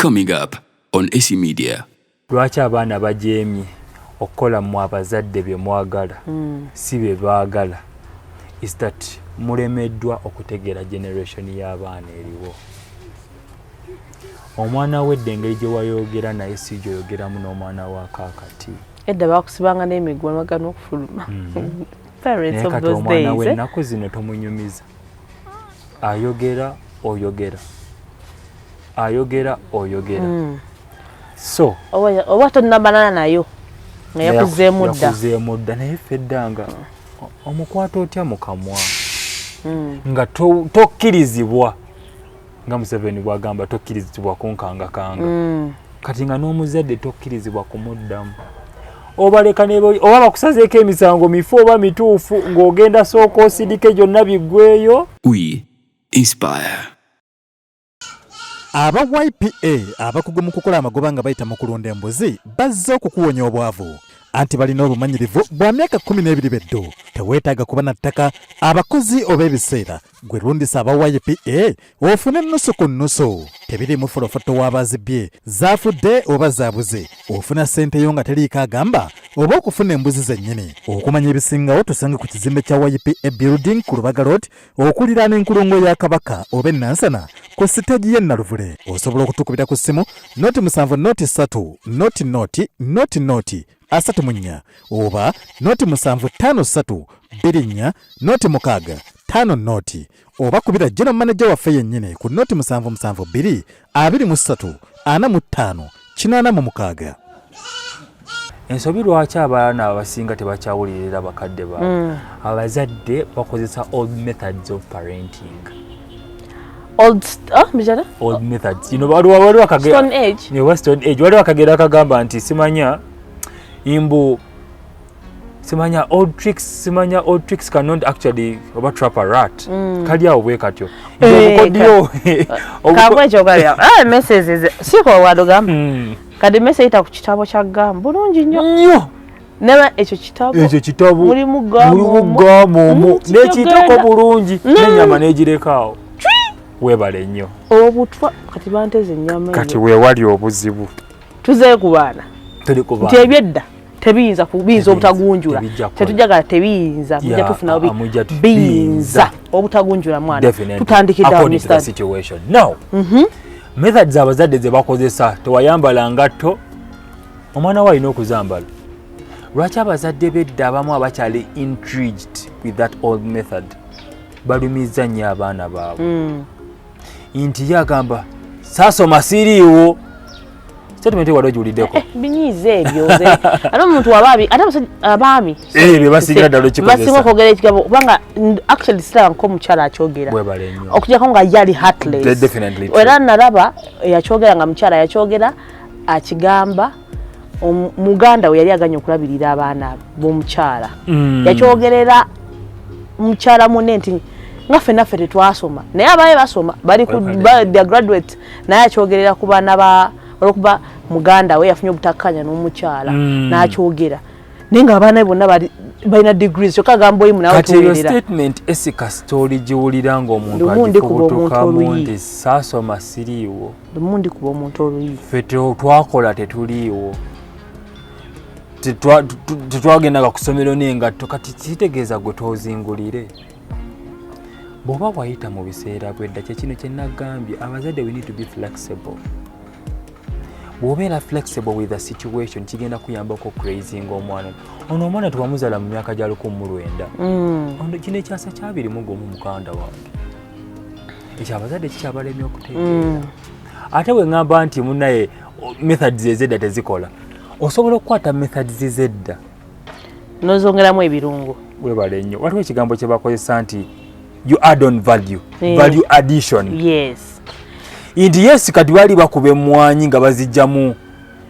Coming up on AC Media. Lwaki abaana bajeemye okukola mu abazadde bye mwagala si bye baagala is that mulemeddwa okutegeera generation y'abaana eriwo. Omwana wedde engeri gye wayogera naye si gyoyogeramu n'omwana wa kaakati. Edda bakusibanga n'emigwa magana okufuluma. Parents of those days. Omwana w'ennaku zino tomunyumiza. Ayogera oyogera. So oba tonnambalana nayo nga yakuzeemu dda naye ffe eddanga omukwata otya mu kamwa nga tokkirizibwa nga Museveni bw'agamba tokkirizibwa kunkangakanga kati nga n'omuzadde tokkirizibwa kumuddamu obaleka oba bakusazeeko emisango mifu oba mituufu ng'ogenda sooka osirike gyonna biggweyo. We inspire. Aba YPA abakugu mu kukola amagoba nga bayita mu kulunda embuzi bazze okukuwonya obwavu anti balina obumanyirivu bwa myaka 12 beddo teweetaaga kuba na ttaka abakozi oba ebiseera gwe lundisa aba YPA ofune nusu ku nusu tebiri mu folofoto w'abazibye zaafudde oba zaabuze ofuna ssente yo nga teriiko agamba oba okufuna embuzi zennyini okumanya ebisingawo tusange ku kizimbe kya YPA building ku Lubaga Road okuliraana enkulungo ya Kabaka oba Nansana ku siteegi y'e Naluvule osobola okutukubira ku ssimu noti 7 noti 3 noti 34 oba noti 753 24 noti 6 5 noti oba kubira general manager waffe yennyini ku noti 772 23 45 86. Ensobi lwaki abaana abasinga tebakyawulirira bakadde baabwe abazadde bakozesa old methods of parenting. Old methods. Stone age. Waliwo akagera akagamba nti simanya old tricks cannot actually trap a rat. Kali awo bwe katyo. Kabwe kyogalya. Messages siko wadogamba. Kadi message ita ku kitabo kya gamba bulungi nnyo. Neba ekyo kitabo mulimu gamo n'ekitoko bulungi n'ennyama n'egirekawo. Webale nnyo. Obutwa kati banteze ennyama kati weewali obuzibu. Tuze ku baana. Tuli ku baana. Nti ebyedda tebiyinza obutagunjula. Tetujagala tebiyinza mujja tufuna biyinza obutagunjula mwana. Tutandikira mu situation. Now, methods abazadde ze bakozesa tewayambala ngatto omwana wa alina okuzambala. Lwaki abazadde bedda abamu abakyali intrigued with that old method balumiza nnyo abaana baabwe. Inti yagamba saasoma siriiwo statement wali ogiwuliddeko binyiiza ebyo ate omuntu abaami basigira ddala basinga okwogera ekigabo kubanga actually siraba nk'omukyala akyogera okujjako nga yali heartless era nalaba yakyogera nga mukyala yakyogera akigamba muganda we yali aganya okulabirira abaana b'omukyala yakyogerera mukyala munne nti nga ffenaffe tetwasoma naye abaye basoma bali ku graduate naye akyogerera ku baana olwokuba muganda we yafunye obutakkanya n'omukyala n'akyogera naye nga abaana bonna balina degrees kyokka agamba oyimu nawe tuwulira. Kati eyo statement esika story giwulira ng'omuntu agifubutukamu nti saasoma siriiwo. Lumundi kuba omuntu oluyi. Ffe twakola tetuliiwo. Tetwagendanga ku ssomero n'engatto kati kitegeeza gwe toozingulire. Bw'oba wayita mu biseera bwedda kyekino kye nagambye abazadde we need to be flexible. Bw'obeera flexible with the situation kigenda kuyambako crazy ng'omwana. Ono omwana twamuzaala mu myaka gya 1900. Kino ekyasa kyabirimu gwomu mukanda wange. Ekyo abazadde kikyabalemye okutegeera. Ate we ngamba nti munnaye methods ezedda tezikola. Osobola okukwata methods ezedda n'ozongeramu ebirungo. Webale nnyo. Waliwo ekigambo kye bakozesa nti you add on value. Value addition. Yes. Inti yes kati bali bakube emmwanyi nga bazijjamu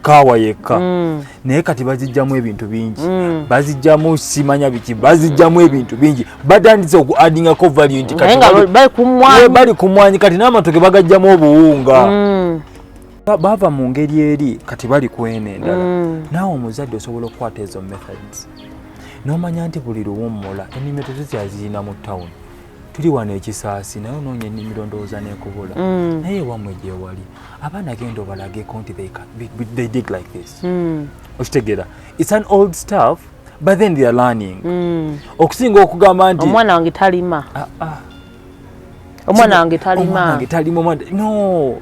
kaawa yekka. Naye kati bazijjamu ebintu bingi. Bazijjamu simanya biki bazijjamu ebintu bingi. Batandise okuaddingako value nti kati bali ku mmwanyi kati n'amatoke bagajjamu obuwunga. Bava mu ngeri eri kati bali kwene endala. Naawe omuzadde osobola okukwata ezo methods. N'omanya nti buli luwummula ennimiro tuzyazirina mu town. tuli wano ekisaasi naye onoonya ennimiro ndowooza n'ekubula naye wamwe gye wali abaana genda obalageko nti they dig like this okitegeera it's an old stuff but then they are learning okusinga okugamba nti omwana wange talima omwana wange talima no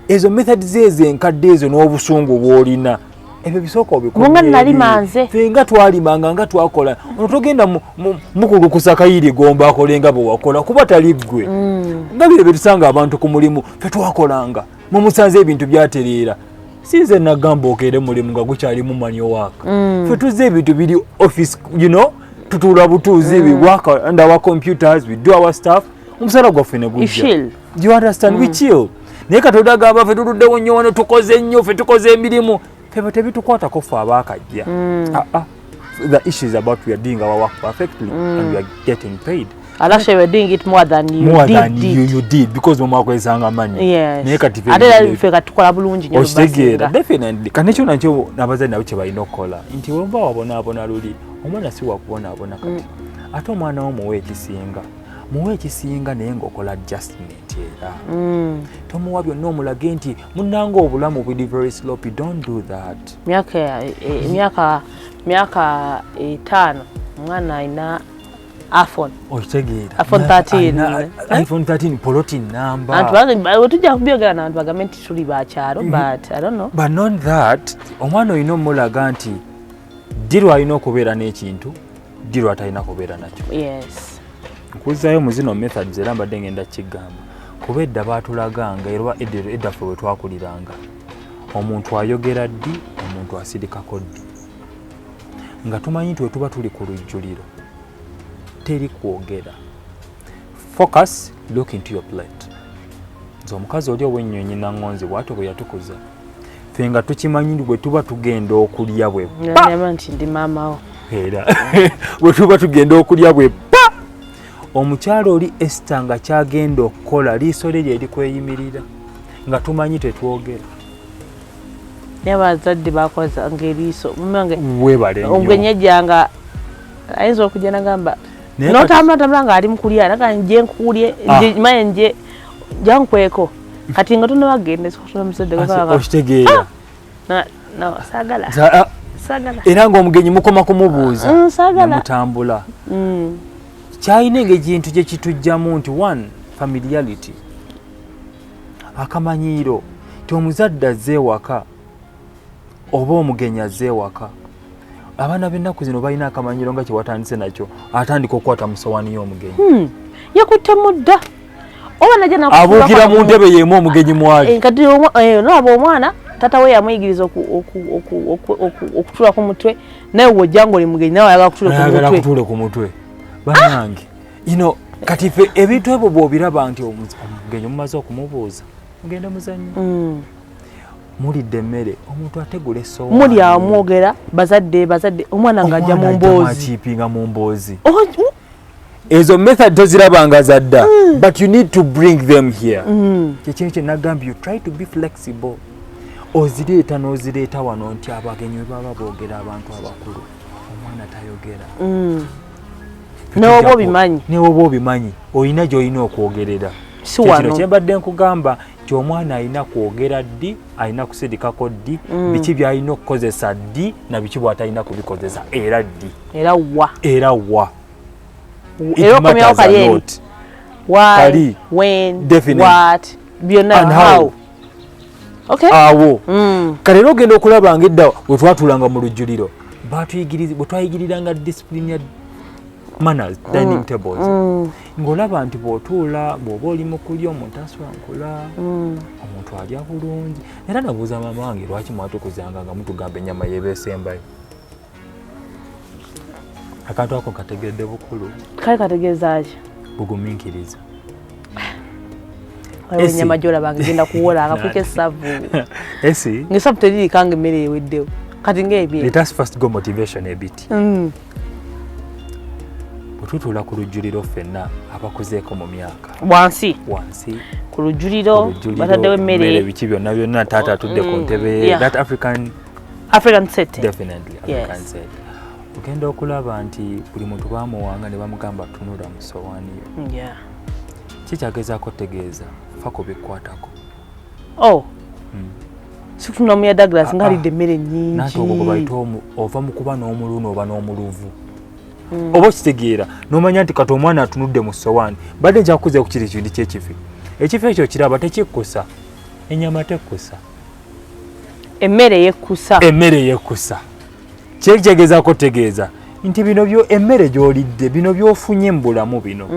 ezo methods ezo enkadde ezo n'obusungu bw'olina ebyo bisooka obikumunga nalima nze ffe nga twalimanga nga twakola ono togenda mukulukusa kayiri gomba akolenga bwe wakola kuba tali ggwe nga bire betusanga abantu ku mulimu ffe twakolanga mumusanze ebintu byatereera sinze nagamba okeere mulimu nga gukyalimu manyo waaka ffe tuzze ebintu biri office tutuula butuuzi we work and our computers we do our stuff omusala gwaffe ne gujja you understand we chill naye Katonda gamba ffe tuluddewo nnyo wano tukoze nnyo ffe tukoze emirimu ffe tebitukwatako ffe abaakajja the issue is about we are doing our work perfectly and we are getting paid. Actually, we're doing it more than you did because mama akwesanga manyi. Yes. Ate feka tukola bulungi nnyo basinga. Definitely. Kanekyo nakyo nabazadde nabo kye balina okukola nti wemba wabonaabona luli omwana si wakubonaabona kati ate omwana wo muwe ekisinga naye ng'okola adjustment era tomuwa byonna omulage nti munnanga obulamu buli very sloppy. Don't do that. myaka 5 omwana alina iPhone. Okitegeera. iPhone 13. iPhone 13 poloti namba. Antu tujja kubyogera n'abantu bagambe nti tuli bakyalo but I don't know. But not that omwana olina omulaga nti ddirwa alina okubeera n'ekintu ddirwa atalina kubeera nakyo. Yes. Nkuzaayo mu zino methods era mbadde ngenda kigamba kuba edda baatulaganga era edda ffe bwe twakuliranga omuntu ayogera ddi omuntu asirikako ddi nga tumanyi nti we tuba tuli ku lujjuliro teri kwogera. Focus, look into your plate. Nze omukazi oli ow'ennyonyi naŋŋonzi bw'atyo bwe yatukuza ffe nga tukimanyi bwe tuba tugenda okulya bwe nti ndi maamawo era bwe tuba tugenda okulya bwe omukyalo oli Esther nga kyagenda okukola liiso lye erikweyimiririra nga tumanyi tetwogera. naye bazadde bakozanga eriiso weebale nnyo omugenyejjanga ayinza okujja nagamba notambula nga ali mukulya naga nje nkulye maye nje jankweko kati nga tunabagenda okitegeera sagala era ng'omugenyi mukoma kumubuuza mutambula kyalina ng'ekintu gye kitujjamu nti one familiarity akamanyiiro ti omuzadde azze ewaka oba omugenyi azze ewaka abaana b'ennaku zino balina akamanyiiro nga kyewatandise nakyo atandika okukwata mu sowaani y'omugenyi yakutte mudda abuukira mu ntebe yeemu omugenyi mwali kati noaba omwana tata we yamuyigiriza okutula ku mutwe naye wojja ng'oli mugenyi nawe ayagala kutule ku mutwe banange kati ffe ebintu ebyo bw'obiraba nti omugenyi omumaze okumubuuza mugende muzannyo mulidde emmere omuntu ategula essowaani muli awo mwogera bazadde omwana ng'ajja mu mboozi mu mboozi ezo method tozirabanga zadda but you need to bring them here kyekintu kye nagambye you try to be flexible ozireeta n'ozireeta wano nti abagenyi baba boogera abantu abakulu omwana tayogera newoba obimanyi olina gy'olina okwogerera kino kyembadde nkugamba nti omwana alina kwogera ddi alina kusirikako ddi biki by'alina okukozesa ddi na biki bw'atalina kubikozesa era ddi era wa era okomyawo kali why when what byonna how awo kale era ogenda okulaba ng'edda bwe twatuulanga mu lujjuliro bwe twayigiriranga discipline manners dining tables ng'olaba nti bw'otuula bw'oba oli mu kulya omuntu aswankula omuntu alya bulungi era nabuuza maama wange lwaki mwatukuzanga nga mutugamba ennyama yeebeesembayo akantu ako kategedde bukulu kale kategeeza ki bugumiikiriza ennyama gy'olabanga genda kuwola akafuka essavu esi ng'essavu teririkanga emmere eweddewo kati ng'ebye let us first go motivation a bit bwetutuula ku lujjuliro ffenna abakuzeeko mu myaka wansi ku lujjuliro bataddewo emmere biki byonna taata atudde ku ntebe that African setting definitely African setting ogenda okulaba nti buli muntu baamuwanga ne bamugamba tunula mu sowaani yo Kikyagezaako tegeeza fa kubikwatako. Sikufuna omuya Douglas ng'alidde emmere nnyingi. Nanti ogwo bayita ova mu kuba n'omuluno oba n'omuluvu. Oba okitegeera n'omanya nti kati omwana atunudde mu ssowaani badde nja kukuza ku kiri ekintu ky'ekifi. Ekifo ekyo kiraba tekikkusa. Ennyama tekkusa. Emmere yekkusa. Emmere yekkusa. Kyegezaako tegeeza nti bino emmere gy'olidde bino by'ofunye mu bulamu bino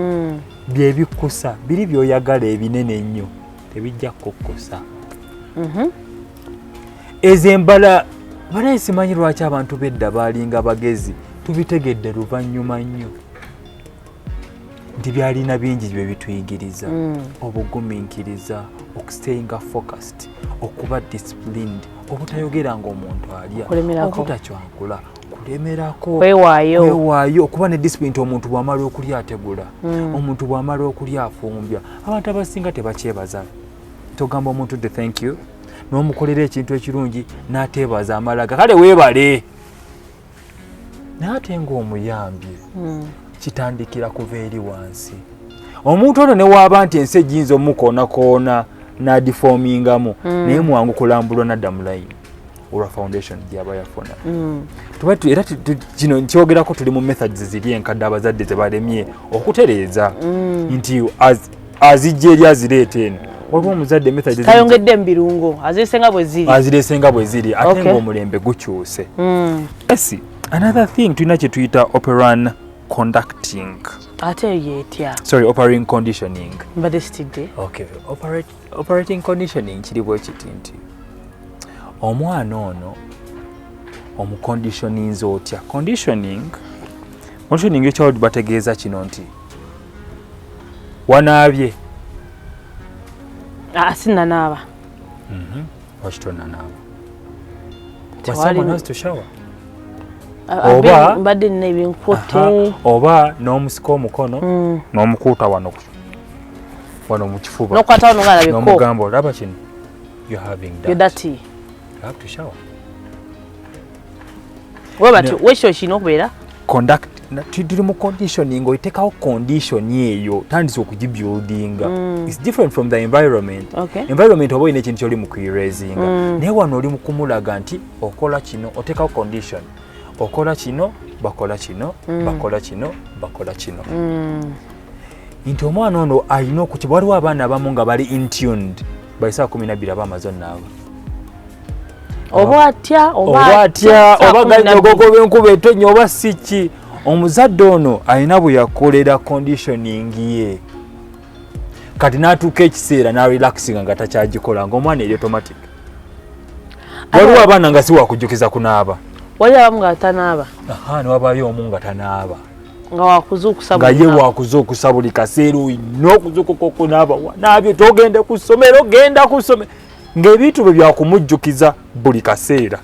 bye bikkusa biri by'oyagala ebinene ennyo tebijja kukkusa. Ezembala banaye simanyi lwaki abantu bedda baalinga bagezi tubitegedde luvannyuma nnyo nti byalina bingi bye bituyigiriza obugumiikiriza okustayinga focused okuba disciplined obutayogera ng'omuntu alya obutacwankula kulemerako kwewaayo okuba ne discipline nti omuntu bw'amala okulya ategula omuntu bw'amala okulya afumbya. Abantu abasinga tebakyebaza togamba omuntu de thank you n'omukolera ekintu ekirungi n'ateebaza amalaga kale weebale naye ate ng'omuyambye kitandikira kuva eri wansi. Omuntu ono ne waaba nti ensi ejjinza omukoonakoona n'adifoomingamu naye mwangu kulambulwa nadda mu layini olwa foundation gy'aba yafuna. Era kino nkyogerako tuli mu methods ziri enkadde abazadde tebalemye okutereeza nti azijja eri azireeta eno. Waliwo omuzadde methods tayongedde mu birungo azireese nga bwe ziri ate ng'omulembe gukyuse. Yes, another thing tulina kye tuyita operan conducting. Ate yeetya. Sorry, operating conditioning. Mbadde sitidde. Okay, operating conditioning kiri bwe kiti nti omwana ono omuconditioninze otya. Conditioning ekyo bategeeza kino nti wanaabye sinanaaba. Wakitonnanaaba. Was someone has to shower? Mbadde nina ebinkutte. Oba n'omusika omukono n'omukuuta wano mu kifuba n'okwata wano nga alabeko n'omugamba olaba kino you're having that. You have to shower. Wekyo kino okubeera conduct tuli mu conditioning oyitekawo condition eyo tandise okugibuildinga. It's different from the environment. Environment oba olina ekintu kyoli mu kuirazinga naye wano oli mu kumulaga nti okola kino otekawo condition okola kino bakola kino bakola kino bakola kino. Nti omwana ono alina okukiba. Waliwo abaana abamu nga bali intuned by saa 12 aba amaze onnaaba oba atya oba ganyogogo b'enkuba etonnya oba siki. Omuzadde ono alina bwe yakolera conditioning ye kati n'atuuka ekiseera n'arelaxinga nga takyagikola ng'omwana eri automatic. Waliwo abaana nga si wakujjukiza kunaaba. Wali abamu nga tanaaba. Ne wabaayo omu nga tanaaba nga wakuzuukusa nga ye wakuzuukusa buli kaseera olina okuzuukuka okunaaba wanaabye togende ku ssomero genda ku ssomero ng'ebintu bye byakumujjukiza buli kaseera.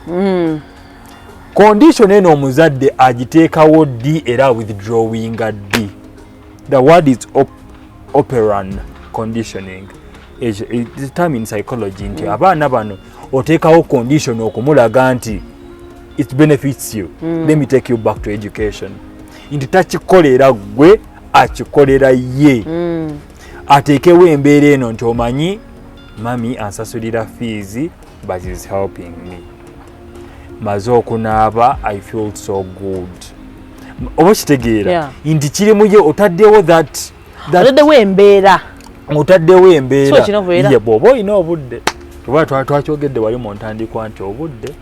Condition eno omuzadde agiteekawo ddi era withdrawinga ddi. The word is operan conditioning. It's a term in psychology nti abaana bano oteekawo condition okumulaga nti it benefits you. Let me take you back to education. Nti takikolera gwe akikolera ye. Ateekewo embeera eno nti omanyi mami ansasulira fees but is helping me. Maze okunaaba I feel so good. Oba kitegeera nti kirimu ye otaddewo otaddewo embeera ye bw'oba olina obudde oba twakyogedde wali mu ntandikwa nti obudde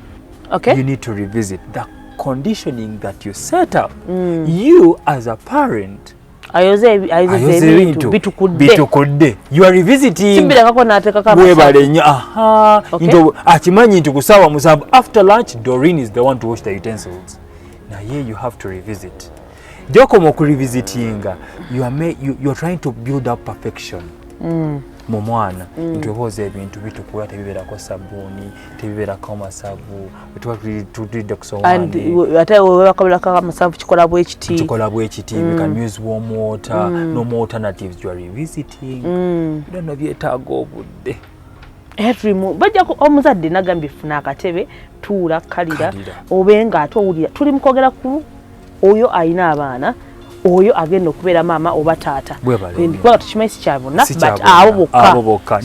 you need to revisit the conditioning that you set up. You as a parent ayoze ebintu bitukudde you are revisiting webale nnyo akimanyi nti kusaawa musanvu after lunch Doreen is the one to wash the utensils. Naye you have to revisit. Gyokoma okurevisitinga you are trying to build up perfection mu mwana nti obooza ebintu bitukula tebibeerako sabbuuni tebibeerako masavu tulidde ku sowaani ate webakabulako amasavu kikola bwe kiti we can use warm water no more alternatives you are revisiting byonna byetaaga obudde. Bajja omuzadde nagambye funa akatebe tuula kalira obe nga ate owulira tuli mukwogera ku oyo ayina abaana oyo agenda okubeera maama oba taata kubanga tukimanyi si kyabonna but abo bokka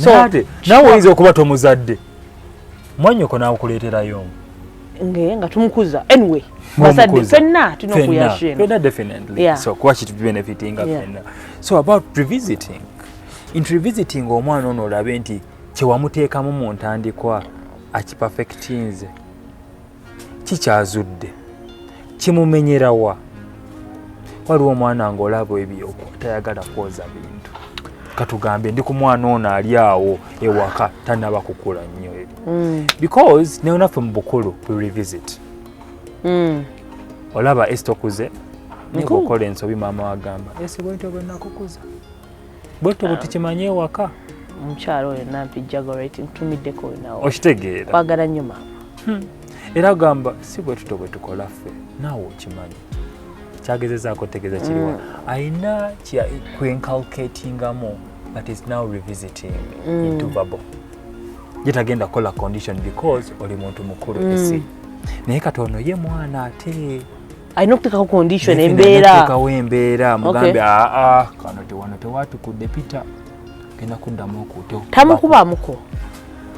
naawe oyinza okuba tomuzadde mwanyoko naawukuleeterayo nga tumukuza anyway bazadde fenna tulina okuyashena definitely so kuba kitubenefitinga fenna so about revisiting in revisiting omwana ono olabe nti kyewamuteekamu mu ntandikwa akipafectinze kikyazudde kimumenyerawa waliwo omwana ng'olaba ebyo tayagala kwoza bintu katugambe ndi ku mwana ono ali awo ewaka tanaba kukula nnyo because ne onaffe mu bukulu we revisit olaba esitokuze nikokola ensobi maama wagamba ese bwento bwe nakukuza bwento bwe tukimanye ewaka omukyalo oyo nampi jagorating tumiddeko nawo okitegeera kwagala nnyo maama era gamba si bwe tuto bwe tukola ffe naawe okimanyi kyagezezaako tegeeza kiriwa ayina kwenculcatingamu but is now revisiting into verbal yetagenda kola condition because oli muntu mukulu esi naye katono ye mwana ate ayina okuteekako condition embeera mugambe kano tewano tewatukudde pita genda kuddamu okuteho tamukubaamuko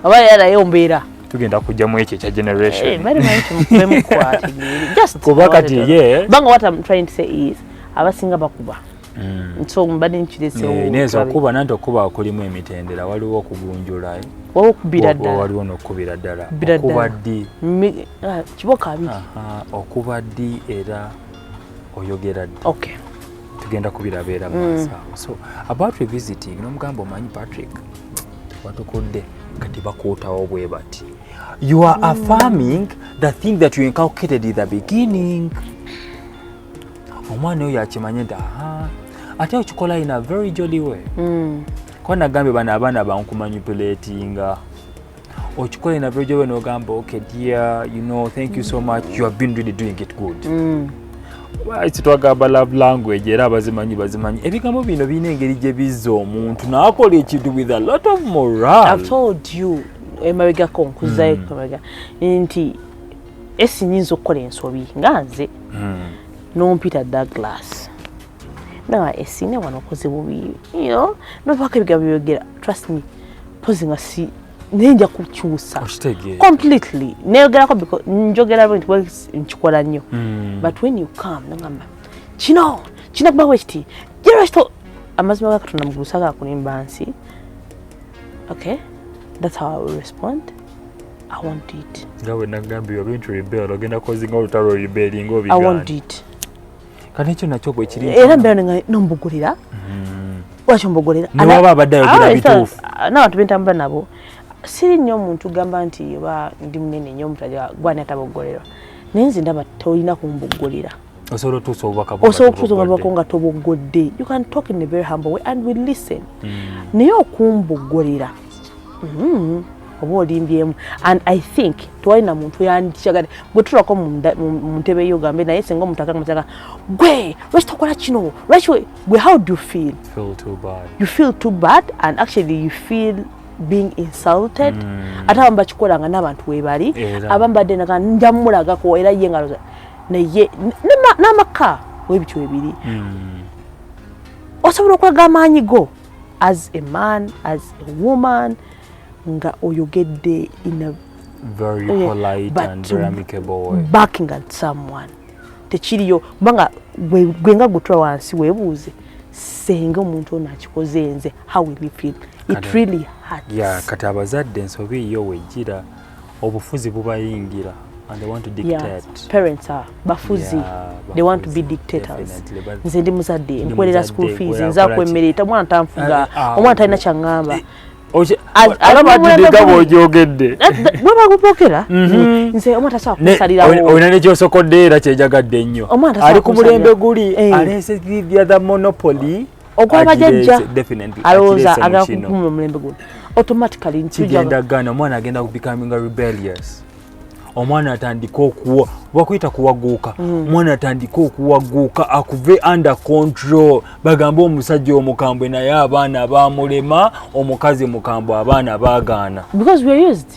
oba yalayo mbeera tugenda kujjamu ekyo ekya generation kuba kati banga what I'm trying to say is abasinga bakuba so mbadde nkiresewo okuba nanti okuba kulimu emitendera waliwo okugunjula waliwo n'okukubira ddala okuba ddi kiboka abiri okuba ddi era oyogera ddi tugenda kubirabeera maaso so about revisiting n'omugamba omanyi Patrick watukudde kati bakuutawo bwe bati you are affirming the thing that you inculcated in the beginning omwana oyo yakimanye nti ate okikola in a very jolly way kwa nagambe bano abaana bankumanipulatinga okikola in a very jolly way n'ogamba okay dear you know thank you so much you have been really doing it good twagamba love language era bazimanyi ebigambo bino birina engeri gye bizza omuntu n'akola ekintu with a lot of morale. I've told you emabegako nkuzayo nti esi nyinza okukola ensobi nga nze n'ompita Douglas nawa esi ne wano okoze bubi nopaka ebigambo byogera trust me pozi nga si nenja kukyusa completely neyogerako because njogera lwe nkikola nnyo but when you come nangamba kino kubawo ekiti jeresto amazima ga Katonda mugusaga akulimba nsi okay that's how I will respond. I want it. Gawe nagambi you're going to rebel ogenda causing all taro rebelling obi I want it. Kanicho nacho bwe kiri era mbere nga nombugulira wacho mbugulira niba babadde yogera bituufu n'abantu bentambula nabo siri nnyo omuntu gamba nti oba ndi munene nnyo mutaja gwani atabogolera nenzi ndaba tolina kumbugulira osobola otuusa nga tobogodde. You can talk in a very humble way and we listen. Naye okumbugulira oba olimbyemu and I think twalina muntu yandikyagala gwe tulako mu ntebe yogambe naye singa omuntu akangamataka gwe lwaki tokola kino lwaki gwe how do you feel? You feel too bad and actually you feel being insulted. Ate abamu bakikolanga n'abantu webali abamu badde naga njamulagako era ye ngalo naye n'amaka webityo ebiri osobola okulaga amaanyi go as a man as a woman nga oyogedde in a very polite and very amicable way backing at someone tekiriyo kubanga gwe nga gutwa wansi webuuze senga omuntu ono akikoze nze how will you feel? It really hurts. Kati abazadde ensobi yo wejjira obufuzi bubayingira and they want to dictate. Parents are bafuzi. They want to be dictators. Nze ndi muzadde nkwelera school fees nza kwemerera mwana tanfuga omwana talina kyangamba alabadde bw'ogyogedde bweba gupokera nze omwana tasobola kusalirawo olina nekyosokodde era kyejagadde ennyo ali ku mulembe guli aleese the other monopoly ogwabajajja alowooza agala kukumula omulembe guli automatically kigenda gana omwana agenda becoming rebellious omwana atandika okuwa bakuyita kuwaguuka omwana atandika okuwaguuka akuve under control bagamba omusajja omukambwe naye abaana bamulema omukazi mukambwe abaana bagaana because we are used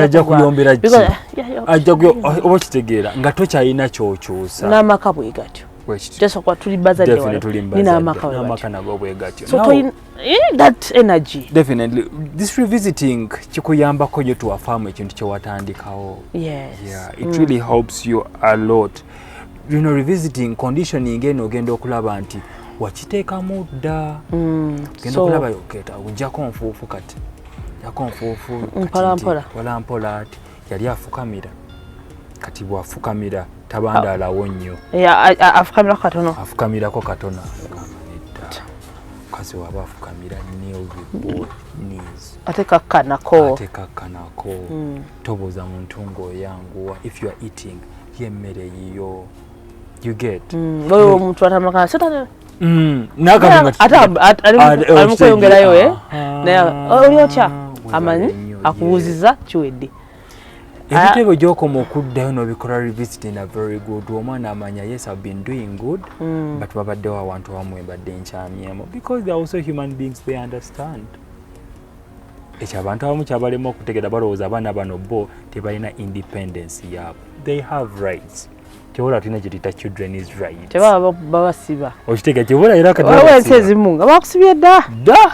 ajja kuyombera oba kitegeera nga tokyalina kyokyusa n'amaka bwe gatyo just what tuli bazadde nina amaka nago bwegatyo. So that energy. Definitely. This revisiting kikuyambako yo tuwafaamu ekintu kye watandikawo. Yes. Yeah, it really helps you a lot. You know, revisiting conditioning eno ogenda okulaba nti wakiteekamu dda. Ogenda okulaba yoketa ujjako nfuufu kati. Jako nfuufu mpola ati yali afukamira. Kati bwafukamira tabandaalawo nnyo. Afukamirako katono. Kasi waba afukamira nnyo ate kakkanako. Tobuuza muntu ng'oyanguwa. If you are eating yemmere yiyo. You get. Oyo omuntu atamaka seta. Alimukweyongerayo oli otya amanyi akubuuziza kiwedde. Ebitebo gy'okoma okuddayo n'obikola revisit in a very good omwana amanya yes I've been doing good but babaddewo awantu awamu embadde nkyamyemu because they are also human beings, they understand. Ekyo abantu abamu kyabalema okutegera balowooza abaana bano bo tebalina independence yaabwe. They have rights. Kyobola tulina kye tuyita children's rights. Tebaba babasiba. Okitega kyobola era kati bawensi ezimu nga bakusibye dda.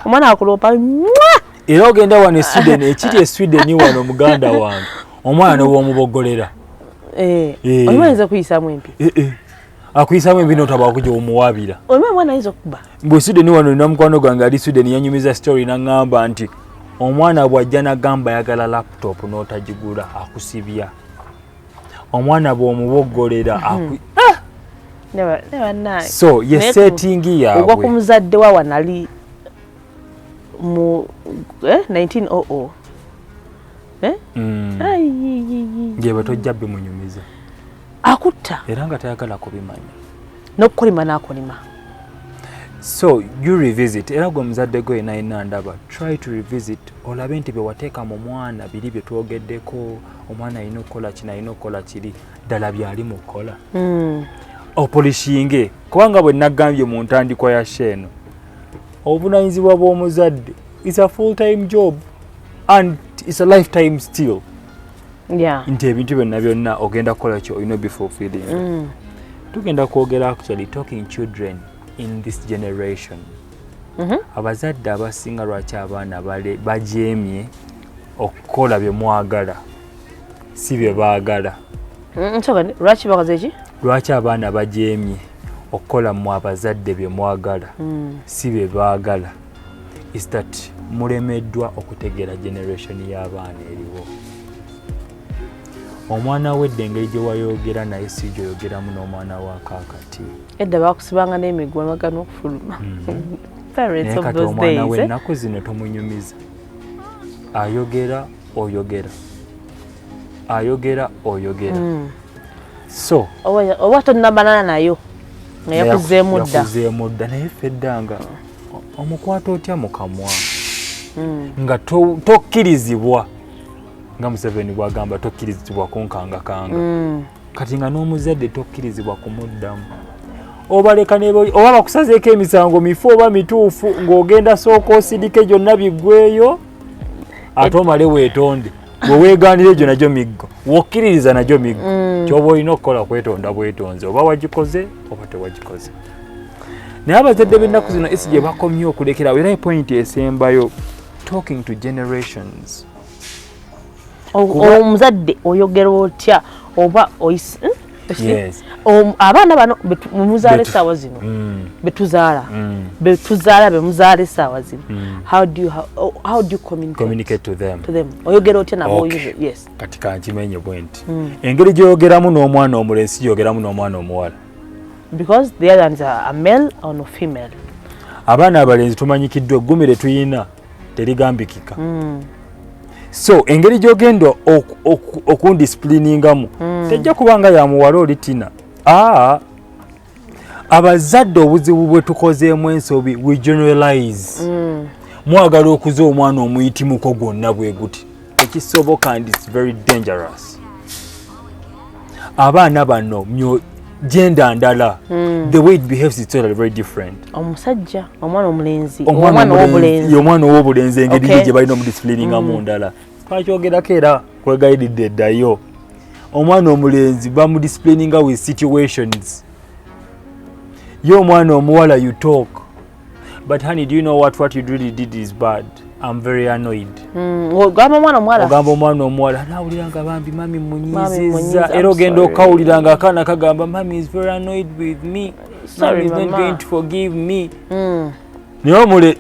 Omwana akuloopa. Era ogenda wano e Sweden, ekiri e Sweden wano muganda wange. Omwana w'omubogolera. Oyinza kuyisaamu empi. Akuyisaamu empi n'otaba okujja omuwaabira. Omwana ayinza okuba. Bwe Sweden wano nina mukwano gwange ali Sweden yanyumiza story n'aŋŋamba nti omwana bw'ajja n'agamba ayagala laptop n'otagigula akusibya. Omwana bw'omubogolera Never nice. So ye setting yaabwe. Ogwa ku muzadde wa wanali mu 1900. Ngebe tojja bimunyumiza. Akutta. Era nga tayagala kubimanya. N'okukolima n'akolima. So you revisit. Era gwe muzadde gwe ina ndaba. Try to revisit. Olabe nti bye wateeka mu mwana biri bye twogeddeko. Omwana alina okukola kino alina okukola kiri. Ddala byali mu kukola. Opolishinge. Kubanga bwe nagambye mu ntandikwa ya sheno. Obuvunaanyizibwa bw'omuzadde is a full-time job and it's a lifetime still. Yeah. Nti ebintu byonna ogenda kukola kyo olina be fulfilling. Tugenda kwogera actually talking children in this generation. Abazadde abasinga lwaki abaana bajeemye okukola bye mwagala si bye baagala. Lwaki bakoze ki? Lwaki abaana bajeemye okukola mu abazadde bye mwagala si bye baagala. Is that mulemeddwa okutegeera generation y'abaana eriwo. Omwana wedde engeri gye wayogera naye si gyoyogeramu n'omwana wa kaakati. Edda bakusibanga n'emigwa magana okufuluma. Parents of those days. Omwana w'ennaku zino tomunyumiza. Ayogera oyogera. So oba tonnabanana nayo nga yakuzeemu dda naye feddanga omukwata otya mu kamwa nga tokkirizibwa nga Museveni bwagamba tokkirizibwa kunkangakanga kati nga n'omuzadde tokkirizibwa kumuddamu obaleka oba bakusazeeko emisango mifu oba mituufu ng'ogenda sooka osirike gyonna biggweyo ate omale weetonde bwe weegaanira egyo nagyo miggo wokkiririza nagyo miggo kyoba olina okukola kwetonda bwetonze oba wagikoze oba tewagikoze. Naye abazadde b'ennaku zino esi gye bakomye okulekerawo era point esembayo talking to generations. Omuzadde oyogera otya oba oyisi abaana bano bemuzaala essaawa zino betuzaala bemuzaala essaawa zino how do you communicate to them? Oyogera otya nabo? Yes. Kati kankimenye bwenti engeri gy'oyogeramu n'omwana omulenzi gy'oyogeramu n'omwana omuwala because the other ones are a male or no female. Abaana abalenzi tumanyikiddwa eggumire tuyina terigambikika. So engeri gy'ogenda okundiscipliningamu tejja kubanga ya muwala oli tina. Abazadde obuzibu bwe tukozeemu ensobi we generalize. Mwagala okuza omwana omuyitimuko gwonna bwe guti ekisoboka and it's very dangerous. Abaana bano gender ndala the way it behaves is totally very different. Omusajja omwana omulenzi omwana ow'obulenzi engeri gye balina omudiscipliningamu ndala twakyogerako era kwegayididde eddayo. Omwana omulenzi bamudisciplininga with situations Yo mwana omuwala you talk. But honey, do you know what you really did is bad? I'm very annoyed. Ogamba mwana omuwala. Ogamba omwana omuwala nawuliranga bambi mami munyiziza. Era ogenda okawuliranga akaana kagamba mami is very annoyed with me. Sorry, mami is not mama. going to forgive me. Niyo omule.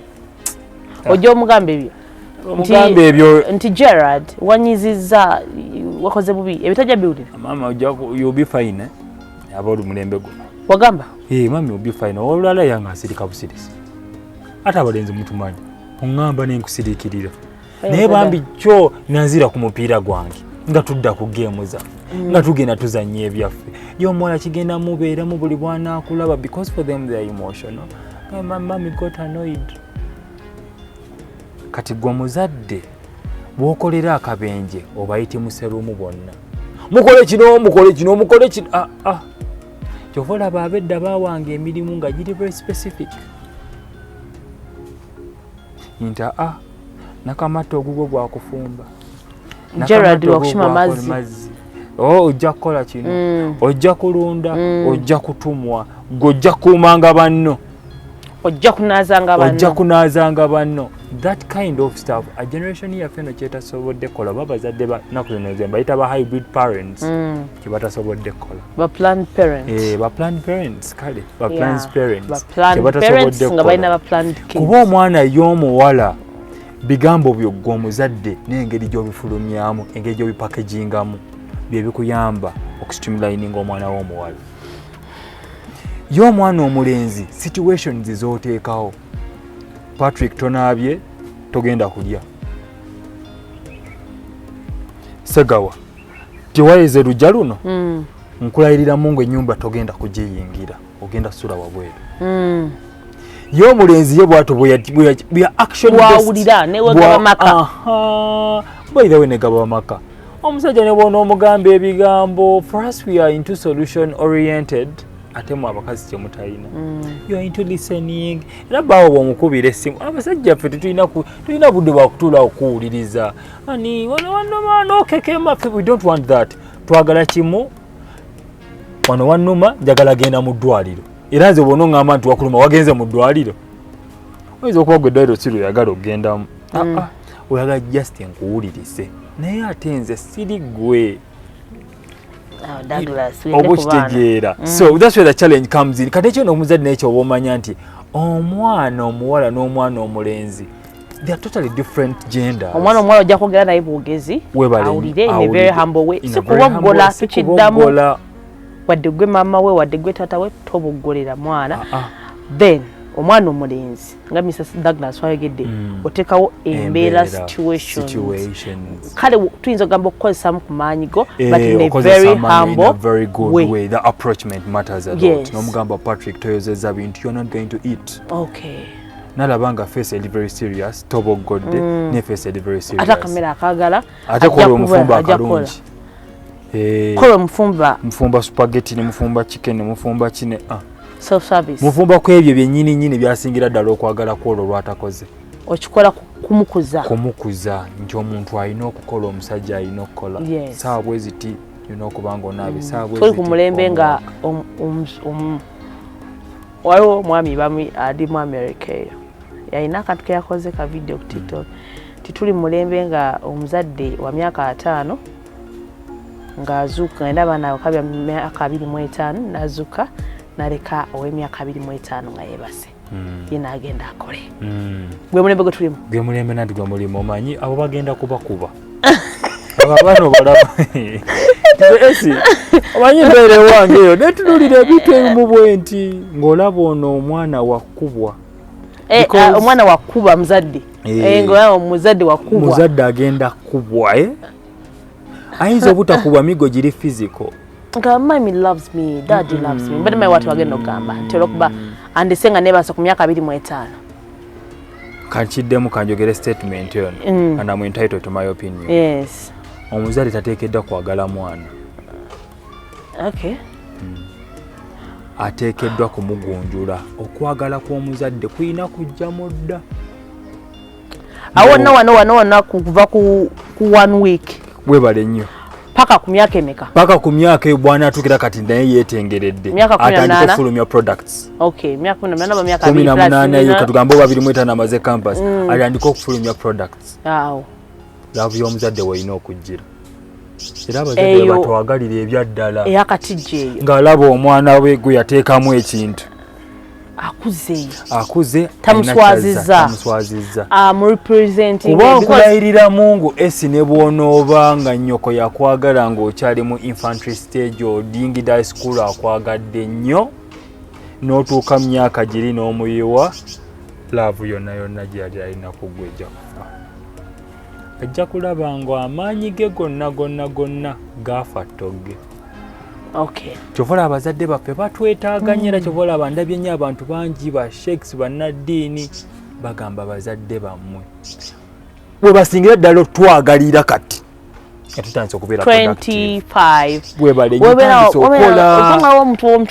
Ojja omugamba ebyo. Omugamba ebyo. Nti Gerard wanyiziza wakoze bubi. Ebitajja biwulira. Mama you'll be fine. Abolu mulembe go. Wagamba? Mami you'll be fine. Olwala yanga asirika busirisi. Ate abalenzi mutumanyi. Ongamba nenkusirikirira. Naye bambi kyo nanzira ku mupiira gwange. Nga tudda ku game za. Nga tugenda tuzannya ebyaffe. Yo omwana kigenda mubeera mu buli bwana akulaba because for them they are emotional. Mami got annoyed. Kati gwe muzadde bw'okolera akabenje obayite muserumu bonna. Mukole kino. Kyova olaba abedda baawanga emirimu nga giri very specific. Nta nakamata ogugwo gwakufumba. Gerard wakushima mazzi. Ojja kukola kino. Ojja kulunda. Ojja kutumwa. Gojja kuumanga banno. Ojja kunaazanga banno. That kind of stuff. A generation yaffe no kyetasobodde kola babazadde naku zino bayita ba hybrid parents. Kyebatasobodde kola. Ba planned parents. Ba planned parents kale. Ba planned parents. Ba planned parents nga balina ba planned kids. Kuba omwana y'omuwala bigambo byo gwe omuzadde n'engeri gy'obifulumyamu, engeri gy'obipackagingamu bye bikuyamba okustimulayininga omwana w'omuwala. Y'omwana omulenzi situations z'oteekawo. Patrick tonaabye togenda kulya. Segawa tiwayeze lujja luno nkulayirira mungu ennyumba togenda kugiyingira ogenda sula wabweru. Y'omulenzi ye bw'ato bwe action wawulira newe gaba maka. Bw'ira we ne gaba maka. Omusajja ne bw'ona omugamba ebigambo. For us we are into solution oriented. Ate mu abakazi kye mutayina. You are into listening. Era bawo bw'omukubira essimu. Abasajja ffe tulina budde bwa kutuula okuwuliriza. Ani wano okekema ffe we don't want that. Twagala kimu. Wano wannuma njagala genda mu ddwaliro. Era nze bw'ona oŋŋamba nti wakuluma wagenze mu ddwaliro. Oyinza okuba gwe eddwaliro si lweyagala okgendamu. Oyagala just nkuwulirize. Naye ate nze siri gwe. Obukitegeera. So that's where the challenge comes in. Kati ekyo n'omuzadde n'ekyo oba omanya nti omwana omuwala n'omwana omulenzi they are totally different genders. Omwana omuwala ojja kwogera naye bwogezi awulire in a very humble way. Si kuboggola tukiddamu wadde gwe maama we wadde gwe taata we toboggolera mwana. Then omwana omulenzi nga Mrs. Douglas wayogedde oteekawo embeera situations. Kale tuyinza okugamba okukozesamu ku maanyi go but in a very humble very good way. The approachment matters a lot. N'omugamba Patrick toyozeza bintu you're not going to eat. Okay. Nalabanga face eri very serious toboggodde ne face eri very serious. Ate akamera akagala ate kola omufumba akalungi. Kola mufumba spaghetti ne mufumba chicken ne mufumba kine self service. Mufumba ku ebyo byennyini byasingira ddala okwagala kwolwo lwatakoze. Okikola kumukuza nti omuntu alina okukola omusajja alina okukola. Saawa bwe ziti olina okuba ng'onaabe saawa bwe ziti. Tuli ku mulembe nga waliwo omwami ali mu America eyo yalina akantu ke yakoze ka video ku TikTok. Tituli mulembe nga omuzadde wa myaka 5 ng'azuuka ngenda abaana bakabya myaka 25 n'azuuka naleka ow'emyaka 25 nga yeebase. Ye n'agenda akole. Gwe mulembe gwe tulimu. Gwe mulembe nandi gwe mulimu omanyi abo bagenda kubakuba. Abaana balaba. Esi omanyi mbeere wange eyo netunulira ebintu ebimu bwenti ng'olaba ono omwana wakubwa. Omwana wakuba muzadde. Ng'olaba omuzadde wakubwa. Muzadde agenda kubwa ayinza obutakubwa migo giri physical. Mommy loves me, daddy loves me. But my what wagenda okugamba nti olwokuba andisenga nebasa ku myaka 25. Kankiddemu kanjogere statement yono and I'm entitled to my opinion. Yes. Omuzadde tateekeddwa kwagala mwana. Okay. Ateekeddwa kumugunjula. Okwagala kw'omuzadde kuyina kujja mudda. Awonna kuva ku 1 week. Webale nnyo. paka ku myaka emeka paka ku myaka eyo bwana atukira kati naye yeetengeredde atandika okufulumya products myaka 18 ba myaka 18 eyo katugambo 2 amaze campus atandika okufulumya products laavu y'omuzadde weyina okujjira era abazadde batwagalira ebyaddala eyakatijja ng'alaba omwana we gwe yateekamu ekintu akuze tamuswazizza kuba nkulayirira Mungu esi ne bw'onooba nga nnyoko yakwagala ng'okyali mu infantry stage odingida high school akwagadde nnyo n'otuuka mu myaka giri n'omuyiwa laavu yonna gyeyali alina kugwa ejja kufa ajja kulaba ng'amaanyi ge gonna gaafa ttogge kyovola abazadde baffe batwetaaganya era kyovola bandabye nnyo abantu bangi ba sheikhs bannaddiini bagamba bazadde bammwe bwe basingira ddala otwagalira kati tutandise okubeera 25 webalekolaobanga omuntu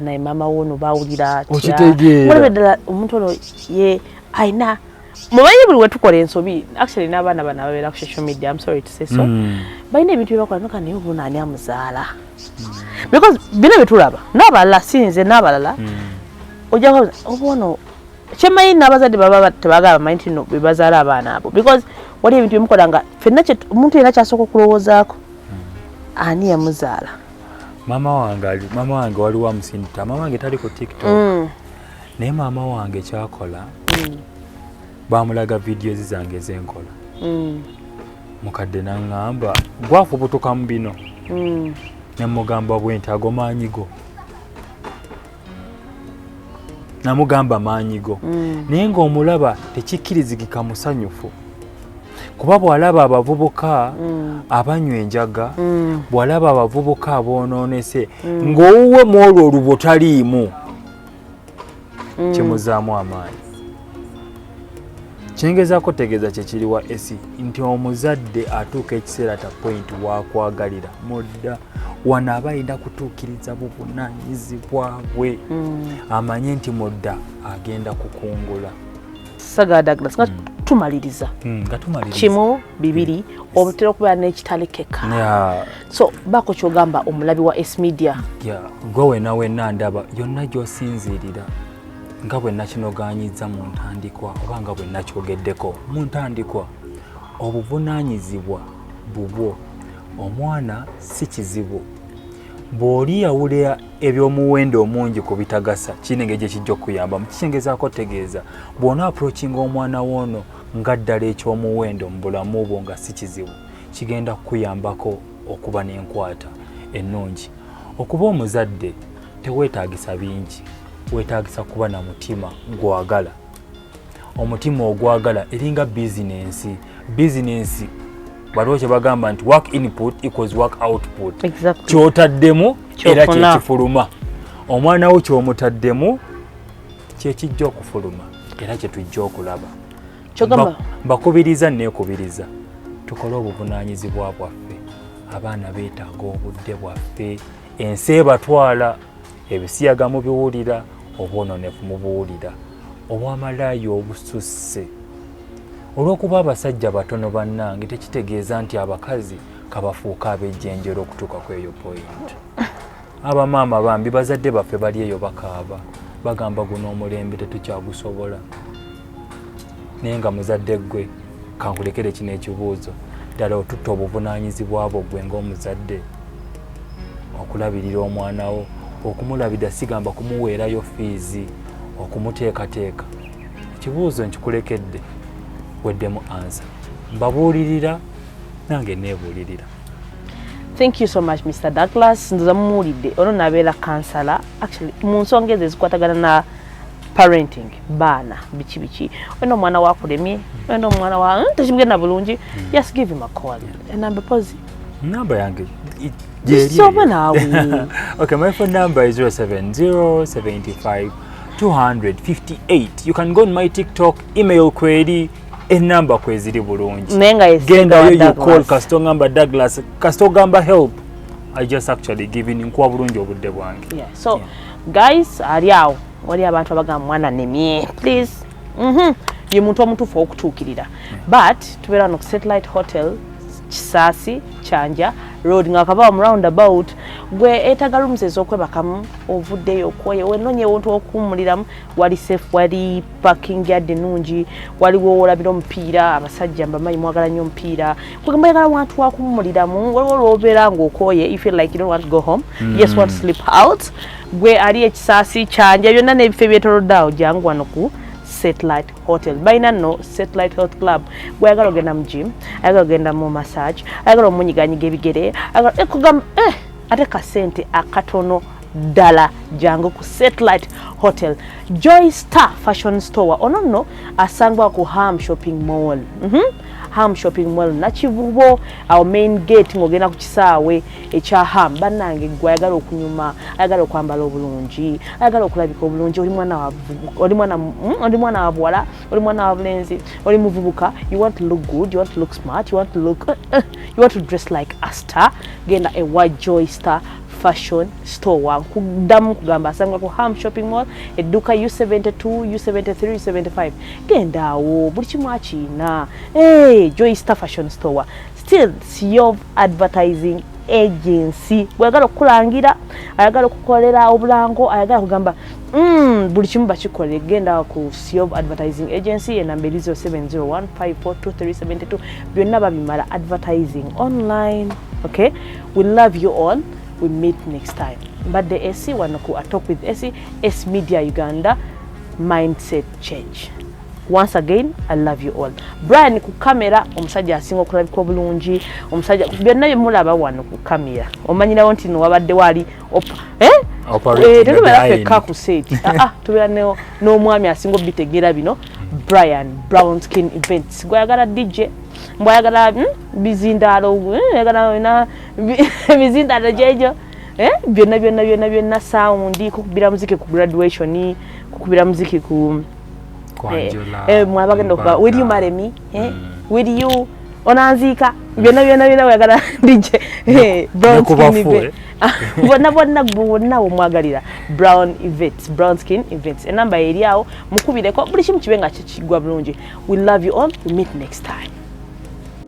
naye maama wono bawulira atya ddala omuntu ono ye ayina mumanyi buli wetukola ensobi actually n'abaana bano ababeera ku social media I'm sorry to say so balina ebintu byebakola noka naye obuno ani amuzaala because bino betulaba n'abalala sinze n'abalala ojja kuba obuno kyemmanyi n'abazadde baba tebagala bamanyi nti no be bazaala abaana abo because wali ebintu byemukola nga ffenna omuntu yenna kyasooka okulowoozaako ani yamuzaala maama wange waliwo amusindita maama wange tali ku TikTok naye maama wange kyakola bamulaga videos zange zenkola mukadde naŋŋamba gwafubutuka mu bino namugamba bwenti ago maanyigo namugamba maanyigo naye ng'omulaba tekikkirizigika musanyufu kuba bw'alaba abavubuka abanywa enjaga bw'alaba abavubuka aboonoonese ng'owuwe mu olwo olubo taliimu kimuzaamu amaanyi kyengezaako tegeeza kyekiriwa esi nti omuzadde atuuka ekiseera ta point wakwagalira mudda wano aba ayina kutuukiriza buvunaanyizibwa bwe amanye nti mudda agenda kukungula Saga Douglas nga tumaliriza kimu bibiri obutera okubeera n'ekitalekeka so bako kyogamba omulabi wa S Media gwe wenna ndaba yonna gy'osinziirira nga bwe nakinogaanyiza mu ntandikwa oba nga bwe nakyogeddeko mu ntandikwa obuvunaanyizibwa bubwo omwana si kizibu bw'oli yawulira eby'omuwendo omungi ku bitagasa kinenge gye kijja okuyamba mukikyengezaako tegeeza bw'ona approachinga omwana woono nga ddala eky'omuwendo mu bulamu bwo nga si kizibu kigenda kukuyambako okuba n'enkwata ennungi okuba omuzadde teweetaagisa bingi weetaagisa kuba na mutima gwagala omutima ogwagala eringa bizinensi waliwo kye bagamba nti work input equals work output kyotaddemu era kyekifuluma omwana wo kyomutaddemu kyekijja okufuluma era kyetujja okulaba mbakubiriza neekubiriza tukole obuvunaanyizibwa bwaffe abaana beetaaga obudde bwaffe ensi ebatwala ebisiyaga mubiwulira obwononefu mubuwulira obw'amalaayi obususse olw'okuba abasajja batono bannange tekitegeeza nti abakazi kabafuuka ab'ejjenjero okutuuka ku eyo point abamaama bambi bazadde baffe bali eyo bakaaba bagamba guno omulembe tetukyagusobola naye nga muzadde gwe kankulekere kino ekibuuzo ddala otutta obuvunaanyizibwa bwo gwe ng'omuzadde okulabirira omwana wo okumulabira sigamba kumuweerayo fiizi okumuteekateeka ekibuuzo nkikulekedde weddemu ansa mbabuulirira nange neebuulirira. Thank you so much Mr. Douglas ndoza mumuwulidde ono nabeera kansala actually mu nsonga ezo ezikwatagana na parenting baana biki wena omwana wakulemye wena omwana wa tekimugenda bulungi just give him a call enamba pozi namba yange okay, my phone number is 07075-200-58. You can go on my TikTok, email query, and number kweziri bulungi. Genda you call Kastongamba Douglas, Kastongamba help. I just actually given nkwa bulungi obudde bwange. Yeah. So guys, aliawo wali abantu abagamba mwana nemye please. Ye muntu omutufu okutuukirira. But tubeera no Satellite Hotel Kisaasi Kyanja road nga kaba mu roundabout gwe etaga rooms ezokwebakamu ovuddeyo okoye wenonye wontu okumuliramu wali safe wali parking yard nungi waliwo olabira omupiira abasajja mbamanyi mwagala nnyo omupiira kugamba yagala wantu wakumuliramu waliwo lwobeera ng'okoye you feel like you don't want to go home you just want to sleep out gwe ali Ekisaasi Kyanja byonna n'ebifo ebyetooloddeawo jangu wano ku Satellite Hotel. Baina no Satellite Health Club. Gwagala ogenda mu gym, ayagala ogenda mu massage, ayagala omunyiganyiga ebigere, ayagala ekugamba ate kasente akatono ddala jangu ku Satellite Hotel. Joy Star Fashion Store. Ono nno asangwa ku Ham Shopping Mall. Ham Shopping Mall na Kivubo awo main gate ngogenda ku kisaawe ekya Ham bannange gwayagala okunyuma ayagala okwambala obulungi ayagala okulabika obulungi oli mwana wa bwala oli mwana wa bulenzi oli muvubuka you want to look good you want to look smart you want to look you want to dress like a star genda ewa Joy Star Fashion Store kudamu kugamba asangwa ku Ham Shopping Mall edduka U72 U73 U75 genda awo buli kimu akina Joy Star Fashion Store still Siov Advertising Agency gwagala okulangira ayagala okukolera obulango ayagala kugamba buli kimu bakikolera genda ku Siov Advertising Agency enamba 0701542372 byonna babimala advertising online. Okay, we love you all. We meet next time. But the AC wanaku talk with AC S Media Uganda mindset change. Once again, I love you all. Brian ku camera omusajja asinga okulabika obulungi omusajja byonna bimulaba wano ku camera omanyira wonti no wabadde wali tubera feka ku set tubera n'omwami asinga obitegera bino Brian Brown Skin Events gwayagala DJ mbwayagala bizindalo yagala bizindalo jejo byonna sound kukubira muziki ku graduation kukubira muziki ku mwabagenda okuba will you marry me will you onanzika byonna wayagala DJ Brown Skin Events bonna omwagalira Brown Skin Events enamba eri awo mukubireko buli kimu kibe nga kigwa bulungi. We love you all. We meet next time.